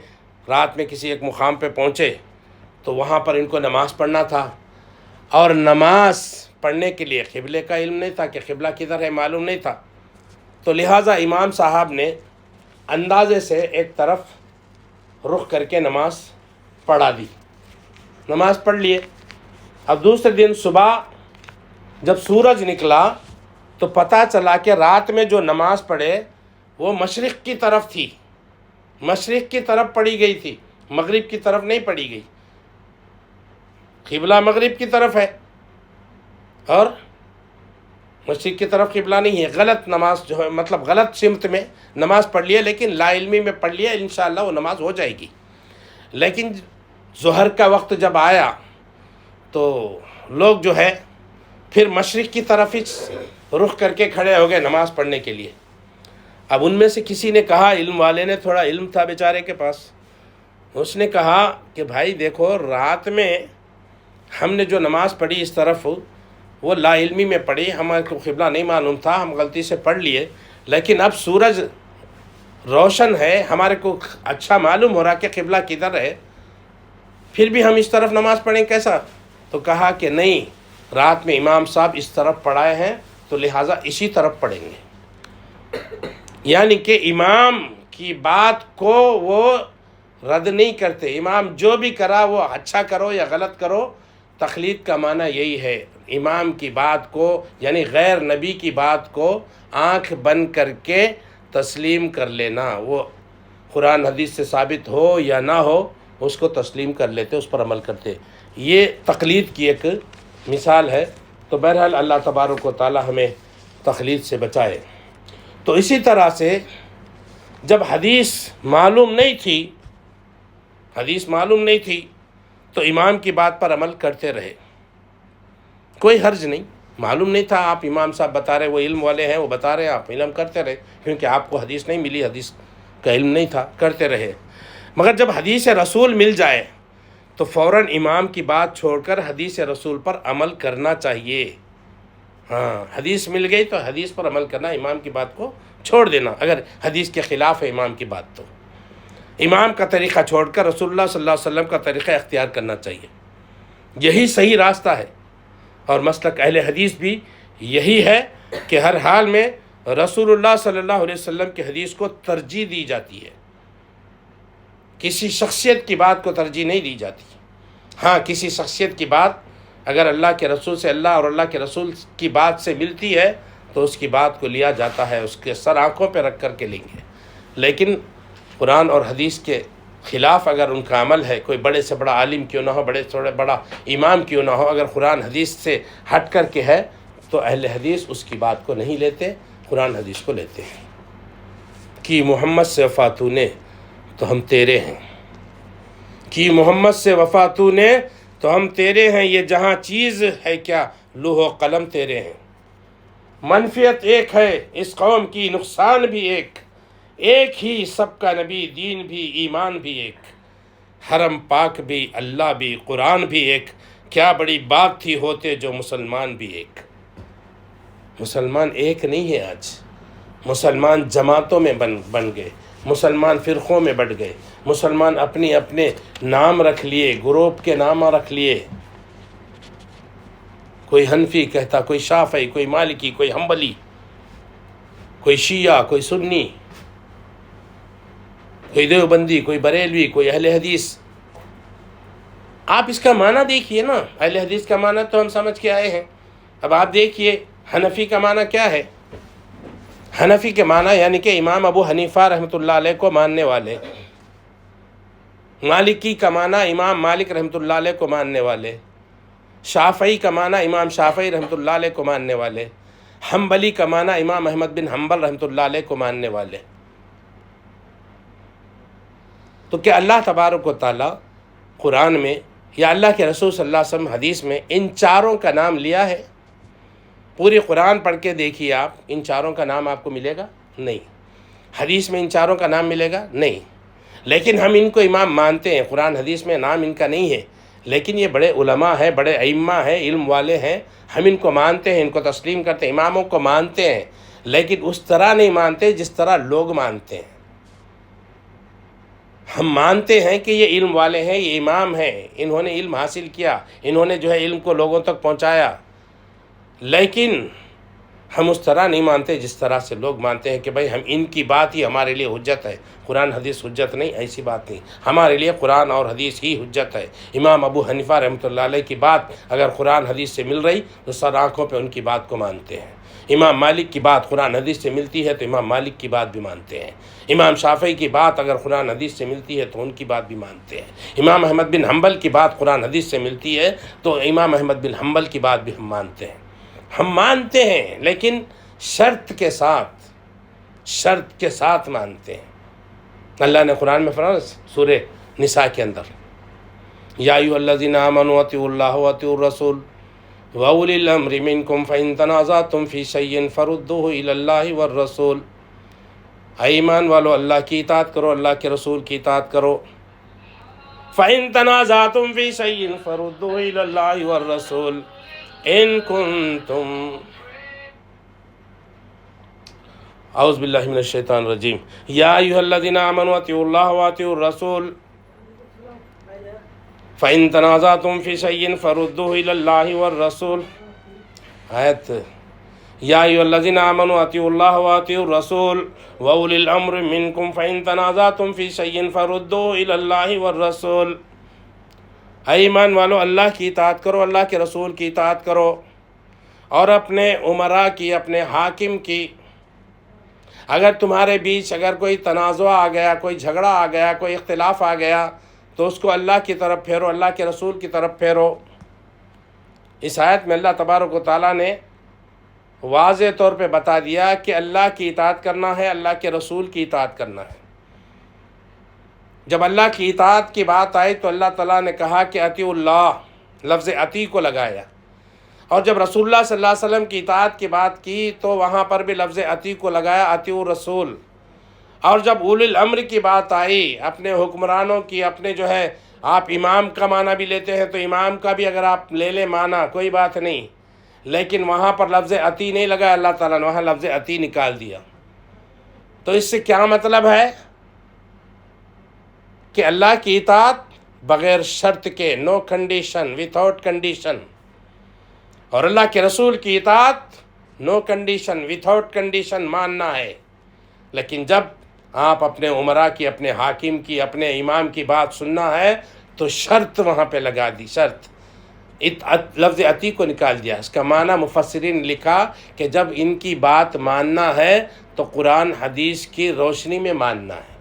رات میں کسی ایک مقام پہ پہنچے، تو وہاں پر ان کو نماز پڑھنا تھا، اور نماز پڑھنے کے لیے قبلے کا علم نہیں تھا کہ قبلہ کدھر ہے، معلوم نہیں تھا. تو لہٰذا امام صاحب نے اندازے سے ایک طرف رخ کر کے نماز پڑھا دی، نماز پڑھ لیے. اب دوسرے دن صبح جب سورج نکلا تو پتہ چلا کہ رات میں جو نماز پڑھے وہ مشرق کی طرف تھی، مشرق کی طرف پڑھی گئی تھی، مغرب کی طرف نہیں پڑھی گئی. قبلہ مغرب کی طرف ہے اور مشرق کی طرف قبلہ نہیں ہے. غلط نماز جو ہے، مطلب غلط سمت میں نماز پڑھ لیے، لیکن لا علمی میں پڑھ لیے، انشاءاللہ وہ نماز ہو جائے گی. لیکن ظہر کا وقت جب آیا تو لوگ جو ہے پھر مشرق کی طرف ہی رخ کر کے کھڑے ہو گئے نماز پڑھنے کے لیے. اب ان میں سے کسی نے کہا، علم والے نے، تھوڑا علم تھا بیچارے کے پاس، اس نے کہا کہ بھائی دیکھو، رات میں ہم نے جو نماز پڑھی اس طرف وہ لا علمی میں پڑھی، ہمارے کو قبلہ نہیں معلوم تھا، ہم غلطی سے پڑھ لیے، لیکن اب سورج روشن ہے، ہمارے کو اچھا معلوم ہو رہا کہ قبلہ کدھر ہے، پھر بھی ہم اس طرف نماز پڑھیں کیسا؟ تو کہا کہ نہیں، رات میں امام صاحب اس طرف پڑھائے ہیں تو لہٰذا اسی طرف پڑھیں گے. یعنی کہ امام کی بات کو وہ رد نہیں کرتے، امام جو بھی کرا وہ اچھا کرو یا غلط کرو. تقلید کا معنی یہی ہے، امام کی بات کو، یعنی غیر نبی کی بات کو آنکھ بند کر کے تسلیم کر لینا. وہ قرآن حدیث سے ثابت ہو یا نہ ہو، اس کو تسلیم کر لیتے، اس پر عمل کرتے. یہ تقلید کی ایک مثال ہے. تو بہرحال اللہ تبارک و تعالی ہمیں تقلید سے بچائے. تو اسی طرح سے جب حدیث معلوم نہیں تھی تو امام کی بات پر عمل کرتے رہے، کوئی حرج نہیں. معلوم نہیں تھا، آپ امام صاحب بتا رہے، وہ علم والے ہیں، وہ بتا رہے، آپ علم کرتے رہے، کیونکہ آپ کو حدیث نہیں ملی، حدیث کا علم نہیں تھا، کرتے رہے. مگر جب حدیث رسول مل جائے تو فوراً امام کی بات چھوڑ کر حدیث رسول پر عمل کرنا چاہیے. ہاں، حدیث مل گئی تو حدیث پر عمل کرنا، امام کی بات کو چھوڑ دینا. اگر حدیث کے خلاف ہے امام کی بات تو امام کا طریقہ چھوڑ کر رسول اللہ صلی اللہ علیہ وسلم کا طریقہ اختیار کرنا چاہیے. یہی صحیح راستہ ہے، اور مسلک اہل حدیث بھی یہی ہے کہ ہر حال میں رسول اللہ صلی اللہ علیہ وسلم کی حدیث کو ترجیح دی جاتی ہے، کسی شخصیت کی بات کو ترجیح نہیں دی جاتی. ہاں، کسی شخصیت کی بات اگر اللہ کے رسول سے، اللہ اور اللہ کے رسول کی بات سے ملتی ہے تو اس کی بات کو لیا جاتا ہے، اس کے سر آنکھوں پہ رکھ کر کے لیں گے. لیکن قرآن اور حدیث کے خلاف اگر ان کا عمل ہے، کوئی بڑے سے بڑا عالم کیوں نہ ہو، بڑے سے بڑا امام کیوں نہ ہو، اگر قرآن حدیث سے ہٹ کر کے ہے تو اہل حدیث اس کی بات کو نہیں لیتے، قرآن حدیث کو لیتے ہیں. کہ محمد سے وفا تو نے تو ہم تیرے ہیں، کہ محمد سے وفا تو نے تو ہم تیرے ہیں، یہ جہاں چیز ہے کیا لوح و قلم تیرے ہیں. منفیت ایک ہے اس قوم کی، نقصان بھی ایک ہی سب کا نبی، دین بھی ایمان بھی ایک، حرم پاک بھی اللہ بھی قرآن بھی ایک، کیا بڑی بات تھی ہوتے جو مسلمان بھی ایک. مسلمان ایک نہیں ہے آج، مسلمان جماعتوں میں بن گئے، مسلمان فرقوں میں بٹ گئے، مسلمان اپنے نام رکھ لیے، گروپ کے نام رکھ لیے. کوئی حنفی کہتا، کوئی شافعی، کوئی مالکی، کوئی حنبلی، کوئی شیعہ، کوئی سنی، کوئی دیوبندی، کوئی بریلوی، کوئی اہل حدیث. آپ اس کا معنی دیکھیے نا، اہل حدیث کا معنی تو ہم سمجھ کے آئے ہیں. اب آپ دیکھیے حنفی کا معنی کیا ہے. حنفی کے معنی یعنی کہ امام ابو حنیفہ رحمۃ اللہ علیہ کو ماننے والے. مالکی کا معنی امام مالک رحمۃ اللہ علیہ کو ماننے والے. شافعی کا معنی امام شافعی رحمۃ اللہ علیہ کو ماننے والے. حنبلی کا معنی امام احمد بن حنبل رحمۃ اللہ علیہ کو ماننے والے. تو کیا اللہ تبارک و تعالیٰ قرآن میں یا اللہ کے رسول صلی اللہ علیہ وسلم حدیث میں ان چاروں کا نام لیا ہے؟ پوری قرآن پڑھ کے دیکھیے آپ، ان چاروں کا نام آپ کو ملے گا نہیں، حدیث میں ان چاروں کا نام ملے گا نہیں، لیکن ہم ان کو امام مانتے ہیں، قرآن حدیث میں نام ان کا نہیں ہے، لیکن یہ بڑے علماء ہیں، بڑے ائمہ ہیں، علم والے ہیں، ہم ان کو مانتے ہیں، ان کو تسلیم کرتے ہیں، اماموں کو مانتے ہیں، لیکن اس طرح نہیں مانتے جس طرح لوگ مانتے ہیں۔ ہم مانتے ہیں کہ یہ علم والے ہیں، یہ امام ہیں، انہوں نے علم حاصل کیا، انہوں نے جو ہے علم کو لوگوں تک پہنچایا، لیکن ہم اس طرح نہیں مانتے جس طرح سے لوگ مانتے ہیں کہ بھائی ہم ان کی بات ہی ہمارے لیے حجت ہے، قرآن حدیث حجت نہیں، ایسی بات نہیں، ہمارے لیے قرآن اور حدیث ہی حجت ہے۔ امام ابو حنیفہ رحمۃ اللہ علیہ کی بات اگر قرآن حدیث سے مل رہی تو سر آنکھوں پہ ان کی بات کو مانتے ہیں۔ امام مالک کی بات قرآن حدیث سے ملتی ہے تو امام مالک کی بات بھی مانتے ہیں۔ امام شافعی کی بات اگر قرآن حدیث سے ملتی ہے تو ان کی بات بھی مانتے ہیں۔ امام احمد بن حنبل کی بات قرآن حدیث سے ملتی ہے تو امام احمد بن حنبل کی بات بھی ہم مانتے ہیں۔ ہم مانتے ہیں لیکن شرط کے ساتھ مانتے ہیں۔ اللہ نے قرآن میں فرمایا سورہ نساء کے اندر، یا ایھا الذین آمنوا اطیعوا اللہ واطیعوا الرسول واولی الامر منکم فإن تنازعتم فی شیء فردوہ الی اللہ والرسول۔ اے ایمان والو، اللہ کی اطاعت کرو، اللہ کے رسول کی اطاعت کرو۔ فإن تنازعتم فی شیء فردوہ الی اللہ والرسول ان کنتم، اعوذ باللہ من الشیطان الرجیم، یا ایھا الذین آمنوا اطیعوا اللہ واطیعوا الرسول فإن تنازعتم فی شیء فردوہ الی اللہ والرسول۔ آیت، یا ایھا الذین آمنوا اطیعوا اللہ واطیعوا الرسول واولی الامر منکم فإن تنازعتم فی شیء فردوہ الی اللہ والرسول۔ اے ایمان والو، اللہ کی اطاعت کرو، اللہ کے رسول کی اطاعت کرو، اور اپنے امراء کی، اپنے حاکم کی۔ اگر تمہارے بیچ اگر کوئی تنازع آ گیا، کوئی جھگڑا آ گیا، کوئی اختلاف آ گیا تو اس کو اللہ کی طرف پھیرو، اللہ کے رسول کی طرف پھیرو۔ اس آیت میں اللہ تبارک و تعالیٰ نے واضح طور پہ بتا دیا کہ اللہ کی اطاعت کرنا ہے، اللہ کے رسول کی اطاعت کرنا ہے۔ جب اللہ کی اطاعت کی بات آئی تو اللہ تعالیٰ نے کہا کہ اطیعوا اللہ، لفظ اطیع کو لگایا، اور جب رسول اللہ صلی اللہ علیہ وسلم کی اطاعت کی بات کی تو وہاں پر بھی لفظ اطیع کو لگایا، اطیعوا الرسول۔ اور جب اولی الامر کی بات آئی، اپنے حکمرانوں کی، اپنے جو ہے، آپ امام کا معنی بھی لیتے ہیں تو امام کا بھی اگر آپ لے لیں معنی کوئی بات نہیں، لیکن وہاں پر لفظ اطیع نہیں لگا، اللہ تعالیٰ نے وہاں لفظ اطیع نکال دیا۔ تو اس سے کیا مطلب ہے کہ اللہ کی اطاعت بغیر شرط کے، نو کنڈیشن، وداؤٹ کنڈیشن، اور اللہ کے رسول کی اطاعت نو کنڈیشن، وداؤٹ کنڈیشن ماننا ہے۔ لیکن جب آپ اپنے امراء کی، اپنے حاکم کی، اپنے امام کی بات سننا ہے تو شرط وہاں پہ لگا دی، شرط، لفظ اطیع کو نکال دیا۔ اس کا معنی مفسرین نے لکھا کہ جب ان کی بات ماننا ہے تو قرآن حدیث کی روشنی میں ماننا ہے۔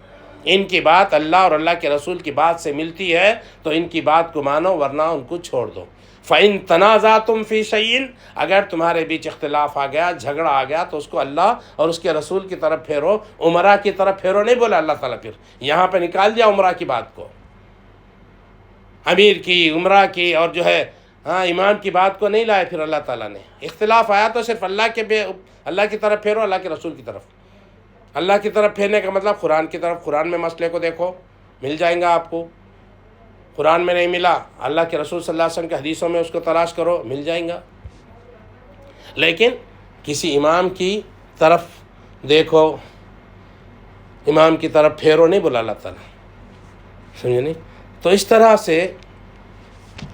ان کی بات اللہ اور اللہ کے رسول کی بات سے ملتی ہے تو ان کی بات کو مانو، ورنہ ان کو چھوڑ دو۔ فَإِن تَنَازَعْتُمْ فِي شَيْءٍ، اگر تمہارے بیچ اختلاف آ گیا، جھگڑا آ گیا تو اس کو اللہ اور اس کے رسول کی طرف پھیرو، امراء کی طرف پھیرو نہیں بولا اللہ تعالیٰ، پھر یہاں پہ نکال دیا امراء کی بات کو، امیر کی، امراء کی، اور جو ہے امام کی بات کو نہیں لائے پھر اللہ تعالیٰ نے۔ اختلاف آیا تو صرف اللہ کی طرف پھیرو، اللہ کے رسول کی طرف۔ اللہ کی طرف پھیرنے کا مطلب قرآن کی طرف، قرآن میں مسئلے کو دیکھو، مل جائیں گا آپ کو۔ قرآن میں نہیں ملا، اللہ کے رسول صلی اللہ علیہ وسلم کے حدیثوں میں اس کو تلاش کرو، مل جائیں گا۔ لیکن کسی امام کی طرف دیکھو، امام کی طرف پھیرو نہیں بولا اللہ تعالیٰ، سمجھے نہیں؟ تو اس طرح سے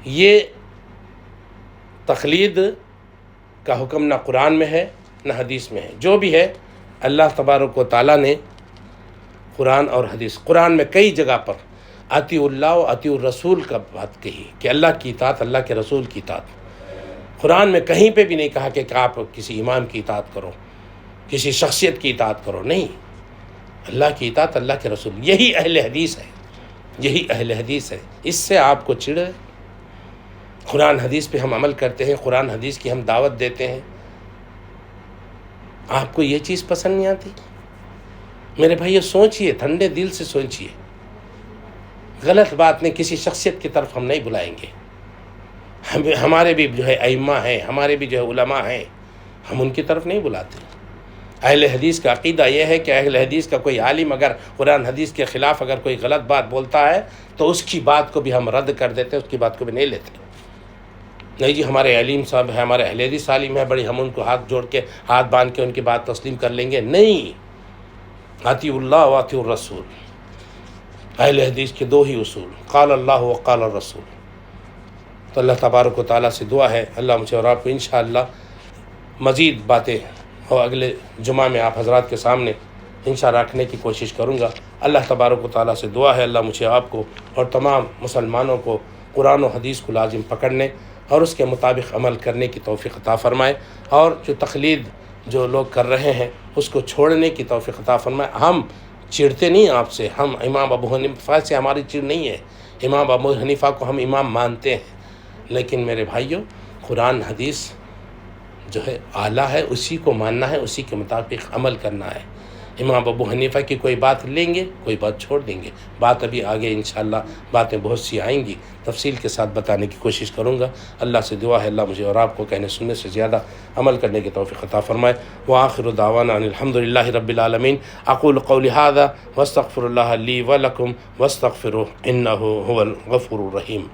یہ تقلید کا حکم نہ قرآن میں ہے نہ حدیث میں ہے، جو بھی ہے اللہ تبارک و تعالیٰ نے قرآن اور حدیث، قرآن میں کئی جگہ پر اطیعوا اللہ و اطیعوا الرسول کا بات کہی کہ اللہ کی اطاعت، اللہ کے رسول کی اطاعت۔ قرآن میں کہیں پہ بھی نہیں کہا کہ آپ کسی امام کی اطاعت کرو، کسی شخصیت کی اطاعت کرو، نہیں، اللہ کی اطاعت، اللہ کے رسول، یہی اہل حدیث ہے، یہی اہل حدیث ہے۔ اس سے آپ کو چڑ ہے؟ قرآن حدیث پہ ہم عمل کرتے ہیں، قرآن حدیث کی ہم دعوت دیتے ہیں، آپ کو یہ چیز پسند نہیں آتی؟ میرے بھائی سوچئے، ٹھنڈے دل سے سوچئے، غلط بات نہیں، کسی شخصیت کی طرف ہم نہیں بلائیں گے، ہمارے بھی جو ہے ائمہ ہیں، ہمارے بھی جو ہے علماء ہیں، ہم ان کی طرف نہیں بلاتے۔ اہل حدیث کا عقیدہ یہ ہے کہ اہل حدیث کا کوئی عالم اگر قرآن حدیث کے خلاف اگر کوئی غلط بات بولتا ہے تو اس کی بات کو بھی ہم رد کر دیتے، اس کی بات کو بھی نہیں لیتے۔ نہیں جی ہمارے علیم صاحب ہیں، ہمارے اہل حدیث عالم ہیں، بڑی ہم ان کو ہاتھ جوڑ کے ہاتھ باندھ کے ان کی بات تسلیم کر لیں گے، نہیں۔ اطیعوا اللہ و اطیعوا الرسول، اہل حدیث کے دو ہی اصول، قال اللہ و قال الرسول۔ تو اللہ تبارک و تعالیٰ سے دعا ہے اللہ مجھے اور آپ کو انشاءاللہ مزید باتیں اور اگلے جمعہ میں آپ حضرات کے سامنے انشاءاللہ رکھنے کی کوشش کروں گا۔ اللہ تبارک و تعالیٰ سے دعا ہے اللہ مجھے آپ کو اور تمام مسلمانوں کو قرآن و حدیث کو لازم پکڑنے اور اس کے مطابق عمل کرنے کی توفیق عطا فرمائے، اور جو تقلید جو لوگ کر رہے ہیں اس کو چھوڑنے کی توفیق عطا فرمائے۔ ہم چڑھتے نہیں آپ سے، ہم امام ابو حنیفہ سے ہماری چڑ نہیں ہے، امام ابو حنیفہ کو ہم امام مانتے ہیں، لیکن میرے بھائیوں قرآن حدیث جو ہے اعلیٰ ہے، اسی کو ماننا ہے، اسی کے مطابق عمل کرنا ہے۔ امام ابو حنیفہ کی کوئی بات لیں گے، کوئی بات چھوڑ دیں گے، بات ابھی آگے انشاءاللہ باتیں بہت سی آئیں گی، تفصیل کے ساتھ بتانے کی کوشش کروں گا۔ اللہ سے دعا ہے اللہ مجھے اور آپ کو کہنے سننے سے زیادہ عمل کرنے کی توفیق عطا فرمائے۔ وآخر دعوانا ان الحمد للہ رب العالمین۔ اقول قولی ھذا واستغفر اللہ لی ولکم واستغفروہ انہ هو الغفور الرحیم۔